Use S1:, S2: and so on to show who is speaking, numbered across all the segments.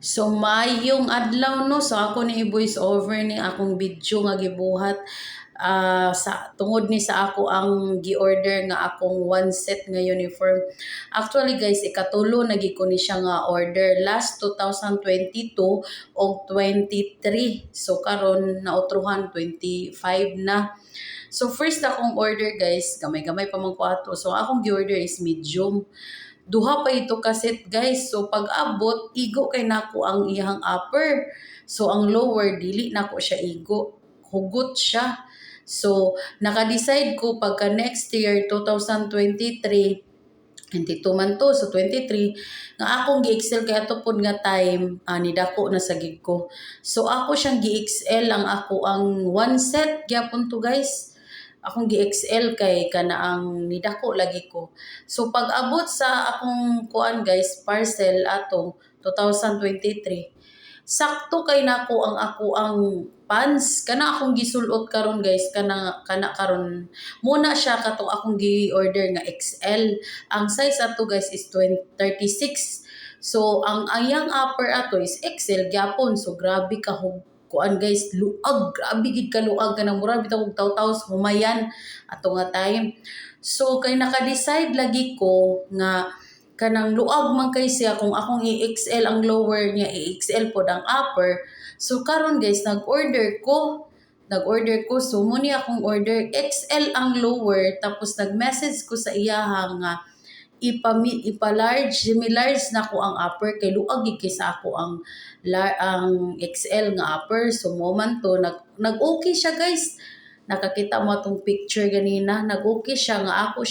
S1: So mayong adlaw no, so ako ni voice over ni akong video nga gibuhat sa tungod ni sa ako ang gi-order nga akong one set nga uniform. Actually guys, ikatulo na gi ko ni siya nga order last 2022 og 23. So karon nautruhan 25 na. So first akong order guys, gamay-gamay pa man ko ato. So akong gi-order is medium. Duha pa ito kaset guys. So pag abot, igo kay nako ang iyang upper. So ang lower, dili nako siya igo. Hugot siya. So naka-decide ko pagka next year, 2023, 22 man to, so 23, nga akong gi-excel kay ato pod nga time, ni dako na sa gig ko. So ako siyang gi-excel ang ako ang one set gyapon to guys. Akong gi-XL kay kana ang nidako lagi ko. So pag abot sa akong kuan guys, parcel atong 2023, sakto kay nako ang ako ang pants kana akong gisulot karon guys, kana karon muna siya katong akong gi-order nga XL. Ang size ato guys is 36. So ang ayang upper ato is XL gyapon. So grabe ka kuan guys, luag, grabe gid ka luag kanang mura bitaw og taw-taw humayan ato nga time. So kay naka-decide lagi ko nga kanang luag man kay siya kung akong i-XL ang lower niya, i-XL pod ang upper. So karon guys, nag-order ko. So muni akong order XL ang lower, tapos nag-message ko sa iyaha nga ipa-large, semi-large na ko ang upper kay luag gid kay sa ako ang XL nga upper. So moment to nag-okay siya guys. Nakakita mo atong picture ganina, nag-okay siya nga ako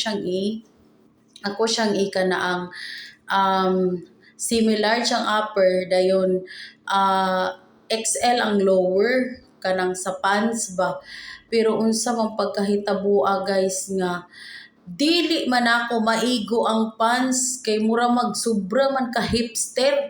S1: siyang kana ang semi-large ang upper dayon XL ang lower kanang sa pants ba. Pero unsa man pagkahitabua guys nga dili man ako maigo ang pants kay mura magsubra man ka hipster.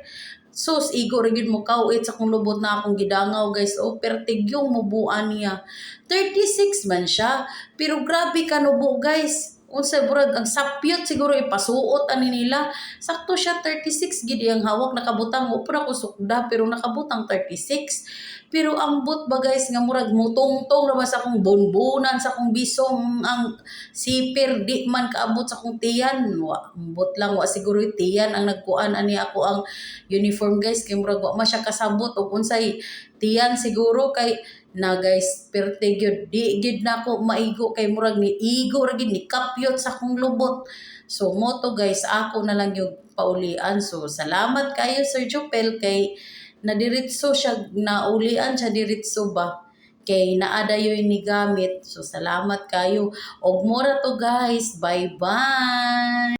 S1: Sus, igo rin mo kawit sa kung lubot na akong gidangaw guys. O pertigyong mubuan niya. 36 man siya. Pero grabe kanubo guys. Unsa burag ang sapyot siguro ipasuot ani nila. Sakto siya 36 gid ang hawak nakabutang mo pura ko sukda pero nakabutang 36. Pero ang but ba guys nga murag mutungtong naman sa akong bonbonan sa akong bisong ang sipir di man kaabot sa akong tiyan. But lang wa siguro tiyan ang nagkuan ani ako ang uniform guys kay murag wa man siya kasabot og unsay tiyan siguro kay na guys perte gyud di gid nako maigo kay murag ni igo ra gid ni kapyot sa akong lubot. So moto guys ako na lang yung paulian. So salamat kayo Sir Jopel kay nadiritso siya, naulian siya diritso ba kay naadayoy ni gamit. So salamat kayo og mura to guys. Bye bye.